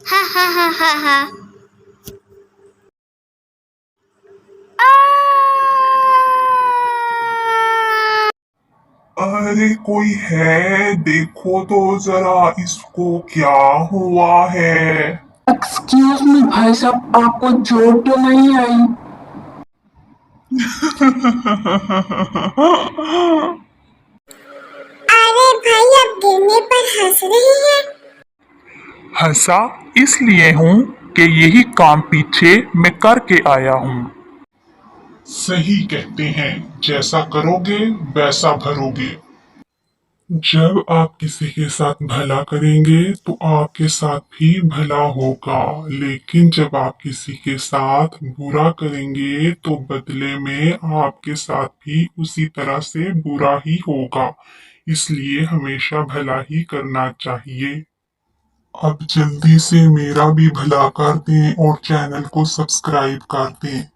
हा हा हा हा हा। अरे कोई है, देखो तो जरा इसको क्या हुआ है। एक्सक्यूज मी भाई साहब, आपको चोट तो नहीं आई? अरे भाई आप गिरने पर हंस रहे हैं। हंसा इसलिए हूँ कि यही काम पीछे मैं करके आया हूँ। सही कहते हैं, जैसा करोगे वैसा भरोगे। जब आप किसी के साथ भला करेंगे तो आपके साथ भी भला होगा, लेकिन जब आप किसी के साथ बुरा करेंगे तो बदले में आपके साथ भी उसी तरह से बुरा ही होगा। इसलिए हमेशा भला ही करना चाहिए। अब जल्दी से मेरा भी भला कर दें और चैनल को सब्सक्राइब कर दें।